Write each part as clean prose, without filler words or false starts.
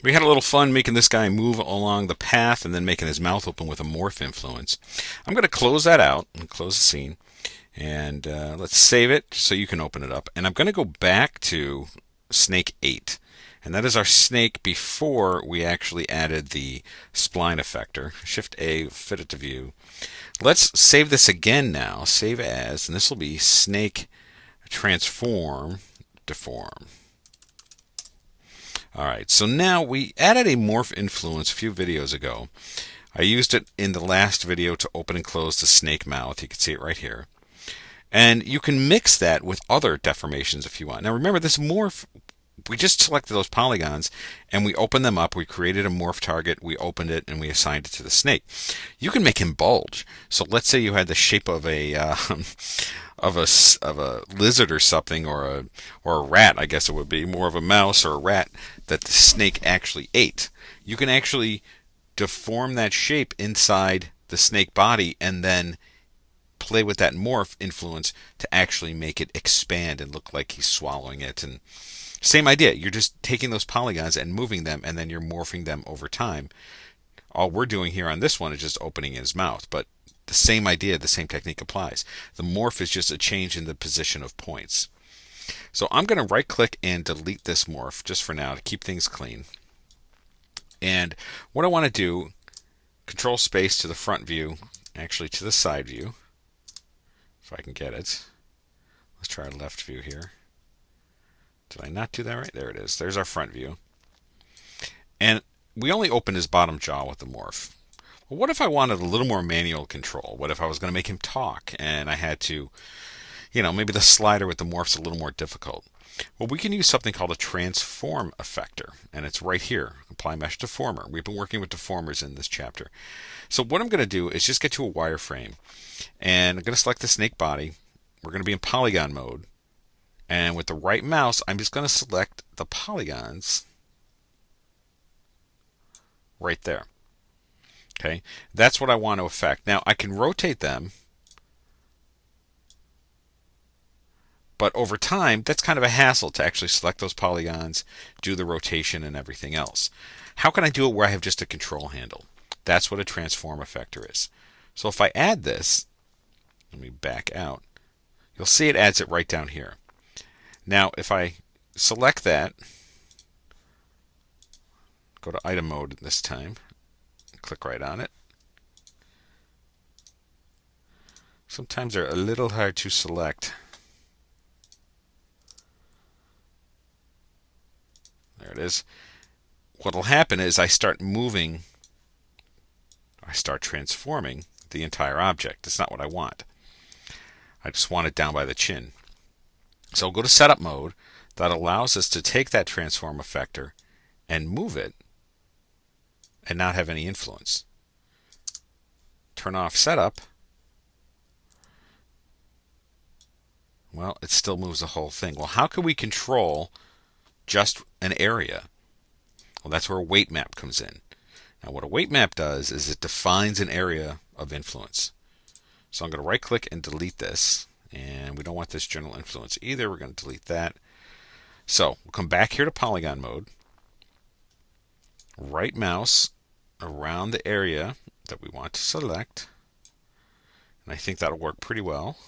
We had a little fun making this guy move along the path and then making his mouth open with a morph influence. I'm going to close that out and close the scene. And let's save it so you can open it up. And I'm going to go back to Snake 8. And that is our snake before we actually added the spline effector. Shift A, fit it to view. Let's save this again now. Save as, and this will be Snake Transform Deform. Alright, so now we added a morph influence a few videos ago. I used it in the last video to open and close the snake mouth. You can see it right here. And you can mix that with other deformations if you want. Now remember, this morph, we just selected those polygons and we opened them up. We created a morph target, we opened it, and we assigned it to the snake. You can make him bulge. So let's say you had the shape of a of a lizard or something, or a rat. I guess it would be more of a mouse or a rat that the snake actually ate. You can actually deform that shape inside the snake body and then play with that morph influence to actually make it expand and look like he's swallowing it. And same idea, you're just taking those polygons and moving them, and then you're morphing them over time. All we're doing here on this one is just opening his mouth, but the same idea, the same technique applies. The morph is just a change in the position of points. So I'm going to right click and delete this morph just for now to keep things clean. And what I want to do, control space to the front view, actually to the side view, if I can get it. Let's try our left view here. Did I not do that right? There it is. There's our front view. And we only opened his bottom jaw with the morph. Well, what if I wanted a little more manual control? What if I was going to make him talk and I had to, maybe the slider with the morph's a little more difficult? Well, we can use something called a transform effector, and it's right here, apply mesh deformer. We've been working with deformers in this chapter. So what I'm going to do is just get to a wireframe, and I'm going to select the snake body. We're going to be in polygon mode, and with the right mouse, I'm just going to select the polygons right there. Okay, that's what I want to affect. Now I can rotate them, but over time, that's kind of a hassle to actually select those polygons, do the rotation and everything else. How can I do it where I have just a control handle? That's what a transform effector is. So if I add this, let me back out, you'll see it adds it right down here. Now if I select that, go to item mode this time, click right on it. Sometimes they're a little hard to select. There it is. What will happen is I start transforming the entire object. That's not what I want. I just want it down by the chin. So I'll go to setup mode. That allows us to take that transform effector and move it and not have any influence. Turn off setup. Well, it still moves the whole thing. Well, how can we control just an area? Well, that's where a weight map comes in. Now what a weight map does is it defines an area of influence. So I'm going to right click and delete this, and we don't want this general influence either. We're going to delete that. So we'll come back here to polygon mode, right mouse around the area that we want to select, and I think that'll work pretty well.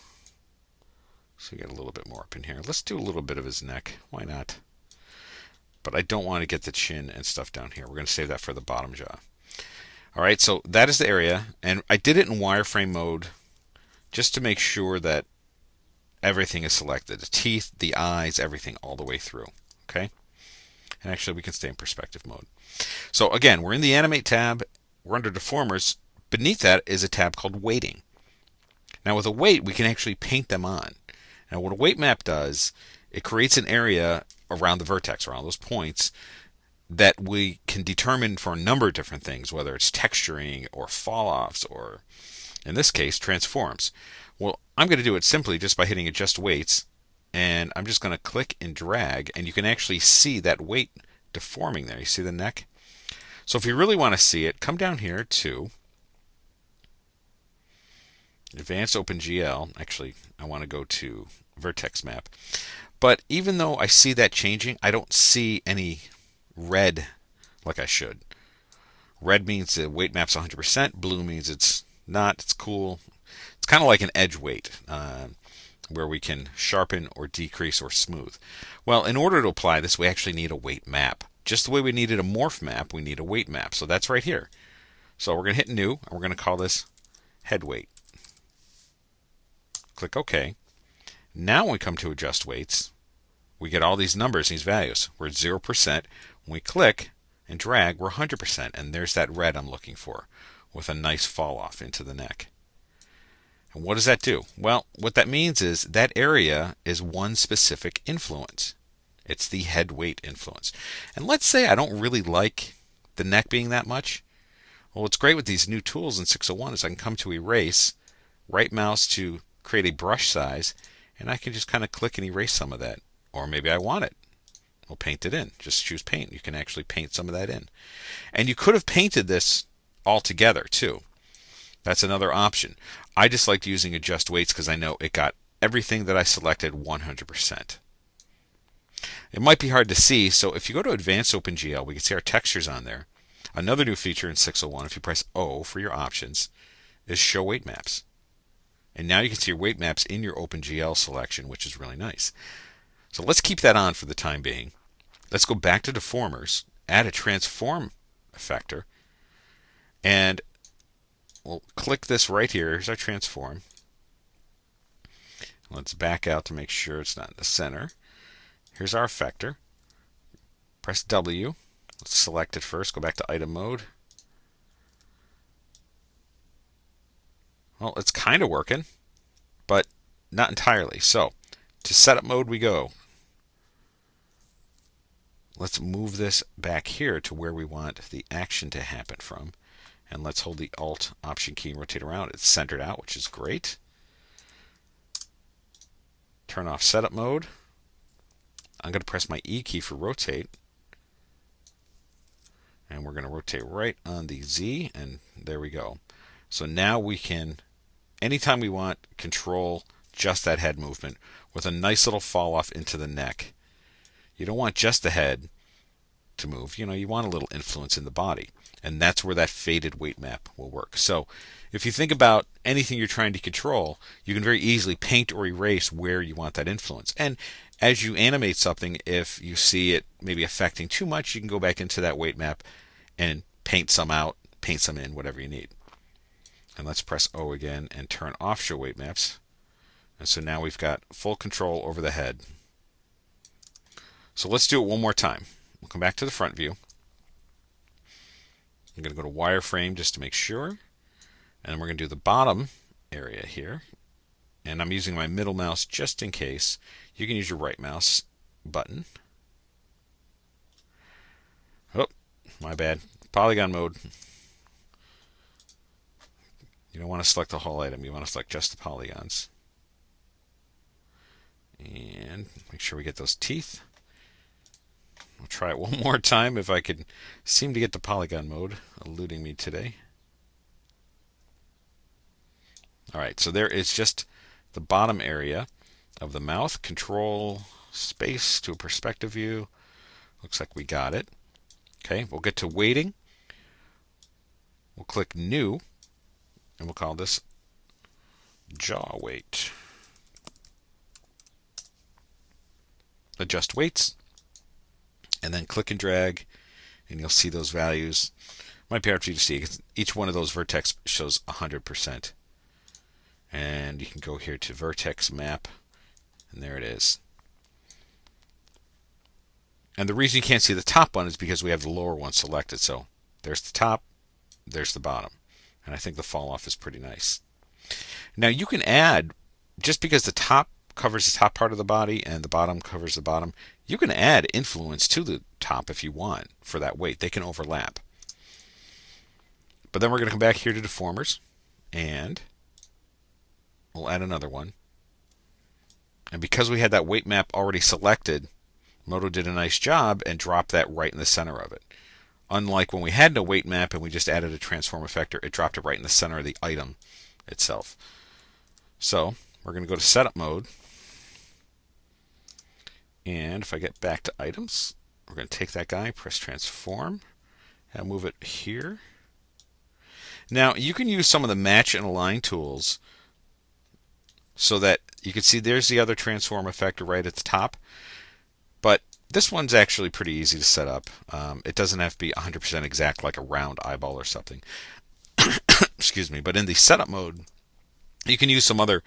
So we get a little bit more up in here. Let's do a little bit of his neck. Why not? But I don't want to get the chin and stuff down here. We're going to save that for the bottom jaw. Alright, so that is the area, and I did it in wireframe mode just to make sure that everything is selected. The teeth, the eyes, everything all the way through. Okay? And actually we can stay in perspective mode. So again, we're in the animate tab, we're under deformers. Beneath that is a tab called weighting. Now with a weight, we can actually paint them on. Now what a weight map does, it creates an area around the vertex, around those points, that we can determine for a number of different things, whether it's texturing or fall-offs or, in this case, transforms. Well, I'm going to do it simply just by hitting adjust weights, and I'm just going to click and drag, and you can actually see that weight deforming there. You see the neck? So if you really want to see it, come down here to Advanced OpenGL. Actually, I want to go to Vertex Map. But even though I see that changing, I don't see any red like I should. Red means the weight map's 100%. Blue means it's not. It's cool. It's kind of like an edge weight, where we can sharpen or decrease or smooth. Well, in order to apply this, we actually need a weight map. Just the way we needed a morph map, we need a weight map. So that's right here. So we're going to hit new, and we're going to call this head weight. Click OK. Now when we come to adjust weights, we get all these numbers, these values. We're at 0%. When we click and drag, we're 100%. And there's that red I'm looking for with a nice fall off into the neck. And what does that do? Well, what that means is that area is one specific influence. It's the head weight influence. And let's say I don't really like the neck being that much. Well, what's great with these new tools in 601 is I can come to erase, right mouse to create a brush size, and I can just kind of click and erase some of that. Or maybe I want it. We'll paint it in. Just choose paint. You can actually paint some of that in. And you could have painted this all together too. That's another option. I just liked using adjust weights because I know it got everything that I selected 100%. It might be hard to see, so if you go to Advanced OpenGL, we can see our textures on there. Another new feature in 601, if you press O for your options, is Show Weight Maps. And now you can see your weight maps in your OpenGL selection, which is really nice. So let's keep that on for the time being. Let's go back to Deformers, add a Transform effector, and we'll click this right here. Here's our Transform. Let's back out to make sure it's not in the center. Here's our effector. Press W. Let's select it first. Go back to Item Mode. Well, it's kind of working, but not entirely. So, to Setup Mode we go. Let's move this back here to where we want the action to happen from. And let's hold the Alt Option key and rotate around. It's centered out, which is great. Turn off Setup Mode. I'm going to press my E key for rotate. And we're going to rotate right on the Z, and there we go. So now we can, anytime we want, control just that head movement with a nice little fall off into the neck. You don't want just the head to move. You want a little influence in the body. And that's where that faded weight map will work. So if you think about anything you're trying to control, you can very easily paint or erase where you want that influence. And as you animate something, if you see it maybe affecting too much, you can go back into that weight map and paint some out, paint some in, whatever you need. And let's press O again and turn off Show Weight Maps. And so now we've got full control over the head. So let's do it one more time. We'll come back to the front view. I'm going to go to Wireframe just to make sure. And we're going to do the bottom area here. And I'm using my middle mouse just in case. You can use your right mouse button. Oh, my bad. Polygon mode. You don't want to select the whole item. You want to select just the polygons. And make sure we get those teeth. I'll try it one more time if I could seem to get the polygon mode eluding me today. Alright, so there is just the bottom area of the mouth. Control space to a perspective view. Looks like we got it. Okay, we'll get to weighting. We'll click New, and we'll call this Jaw Weight. Adjust weights, and then click and drag, and you'll see those values. Might be hard for you to see. Each one of those vertex shows 100%. And you can go here to Vertex Map, and there it is. And the reason you can't see the top one is because we have the lower one selected. So there's the top, there's the bottom. And I think the fall off is pretty nice. Now you can add, just because the top covers the top part of the body and the bottom covers the bottom, you can add influence to the top if you want for that weight. They can overlap. But then we're going to come back here to Deformers, and we'll add another one. And because we had that weight map already selected, Modo did a nice job and dropped that right in the center of it. Unlike when we had no weight map and we just added a transform effector, it dropped it right in the center of the item itself. So we're going to go to Setup Mode. And if I get back to Items, we're going to take that guy, press Transform. I'll move it here. Now you can use some of the match and align tools so that you can see there's the other transform effector right at the top. But this one's actually pretty easy to set up. It doesn't have to be 100% exact like a round eyeball or something. Excuse me. But in the setup mode, you can use some other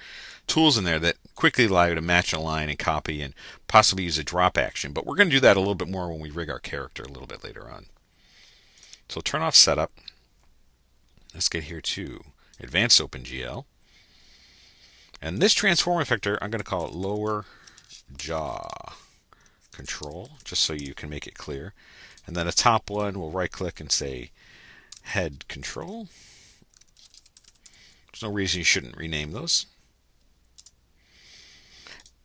tools in there that quickly allow you to match and align and copy and possibly use a drop action. But we're going to do that a little bit more when we rig our character a little bit later on. So turn off setup. Let's get here to Advanced OpenGL. And this transform effector, I'm going to call it lower jaw control, just so you can make it clear. And then a top one, we'll right click and say head control. There's no reason you shouldn't rename those.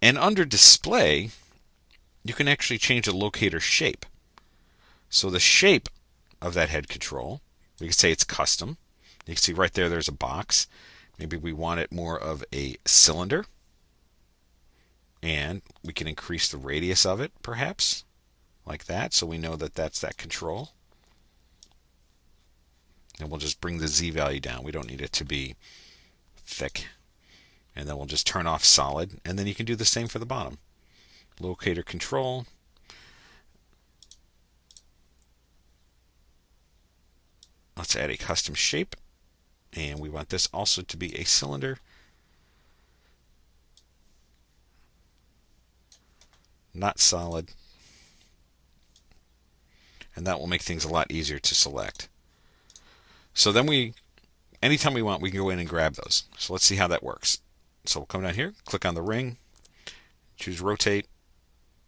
And under display, you can actually change the locator shape. So the shape of that head control, we can say it's custom. You can see right there, there's a box. Maybe we want it more of a cylinder. And we can increase the radius of it, perhaps, like that, so we know that that's that control. And we'll just bring the Z value down. We don't need it to be thick. And then we'll just turn off solid. And then you can do the same for the bottom. Locator control. Let's add a custom shape. And we want this also to be a cylinder. Not solid. And that will make things a lot easier to select. So then anytime we want, we can go in and grab those. So let's see how that works. So we'll come down here, click on the ring, choose rotate,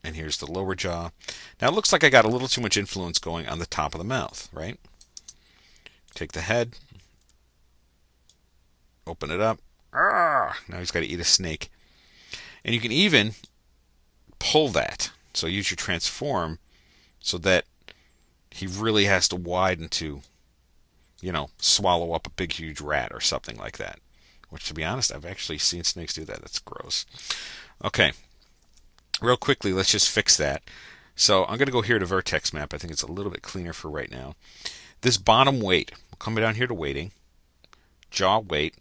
and here's the lower jaw. Now it looks like I got a little too much influence going on the top of the mouth, right? Take the head, open it up. Now he's got to eat a snake. And you can even pull that. So use your transform so that he really has to widen to, swallow up a big huge rat or something like that. Which, to be honest, I've actually seen snakes do that. That's gross. Okay. Real quickly, let's just fix that. So I'm going to go here to vertex map. I think it's a little bit cleaner for right now. This bottom weight, we'll come down here to weighting. Jaw weight.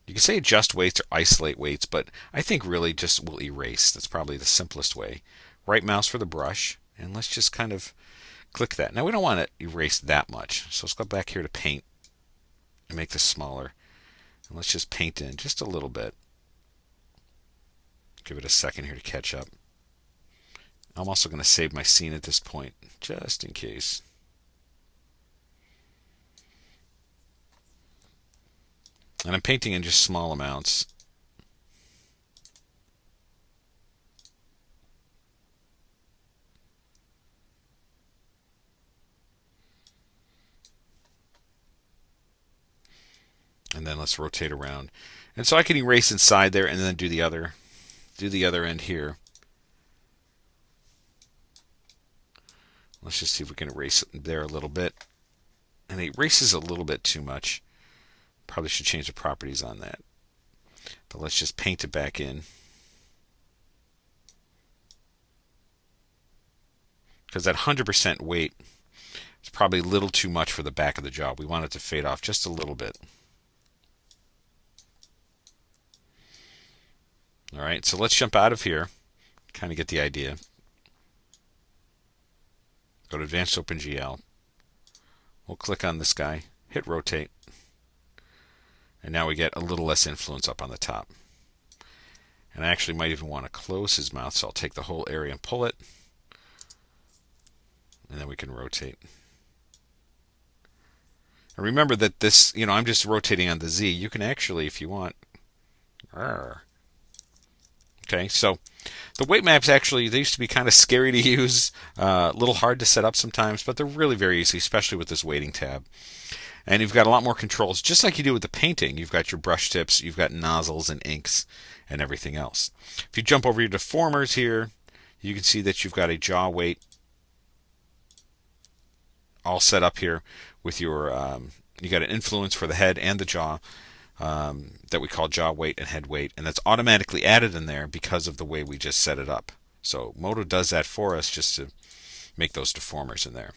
You can say adjust weights or isolate weights, but I think really just we'll erase. That's probably the simplest way. Right mouse for the brush, and let's just kind of click that. Now we don't want to erase that much, so let's go back here to paint and make this smaller. And let's just paint in just a little bit. Give it a second here to catch up. I'm also going to save my scene at this point, just in case. And I'm painting in just small amounts. And then let's rotate around. And so I can erase inside there and then do the other end here. Let's just see if we can erase it there a little bit. And it erases a little bit too much. Probably should change the properties on that. But let's just paint it back in. Because that 100% weight is probably a little too much for the back of the jaw. We want it to fade off just a little bit. All right, so let's jump out of here. Kind of get the idea. Go to Advanced OpenGL. We'll click on this guy, hit rotate. And now we get a little less influence up on the top. And I actually might even want to close his mouth, so I'll take the whole area and pull it. And then we can rotate. And remember that this, I'm just rotating on the Z. You can actually, if you want. Okay, so the weight maps actually, they used to be kind of scary to use, a little hard to set up sometimes, but they're really very easy, especially with this weighting tab. And you've got a lot more controls, just like you do with the painting. You've got your brush tips, you've got nozzles and inks and everything else. If you jump over your deformers here, you can see that you've got a jaw weight all set up here with your, you got an influence for the head and the jaw that we call jaw weight and head weight. And that's automatically added in there because of the way we just set it up. So Modo does that for us just to make those deformers in there.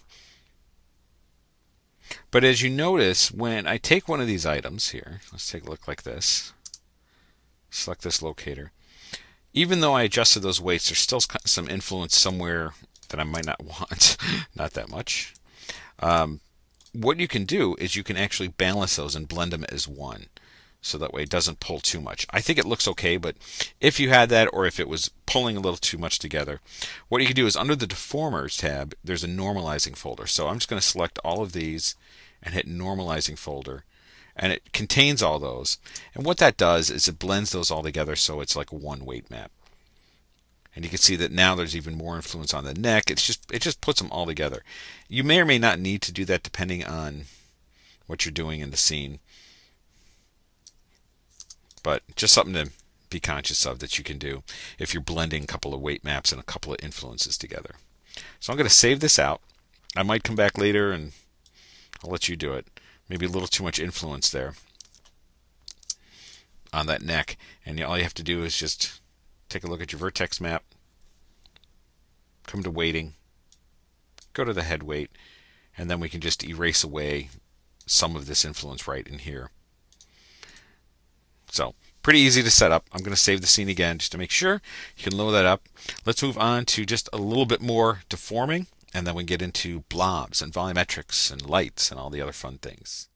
But as you notice, when I take one of these items here, let's take a look like this, select this locator. Even though I adjusted those weights, there's still some influence somewhere that I might not want. Not that much. What you can do is you can actually balance those and blend them as one. So that way it doesn't pull too much. I think it looks okay, but if you had that or if it was pulling a little too much together, what you can do is under the Deformers tab, there's a normalizing folder. So I'm just going to select all of these and hit normalizing folder. And it contains all those. And what that does is it blends those all together so it's like one weight map. And you can see that now there's even more influence on the neck. It just puts them all together. You may or may not need to do that depending on what you're doing in the scene. But just something to be conscious of that you can do if you're blending a couple of weight maps and a couple of influences together. So I'm going to save this out. I might come back later and I'll let you do it. Maybe a little too much influence there on that neck. And all you have to do is just take a look at your vertex map, come to weighting, go to the head weight, and then we can just erase away some of this influence right in here. So pretty easy to set up. I'm going to save the scene again just to make sure you can load that up. Let's move on to just a little bit more deforming, and then we get into blobs and volumetrics and lights and all the other fun things.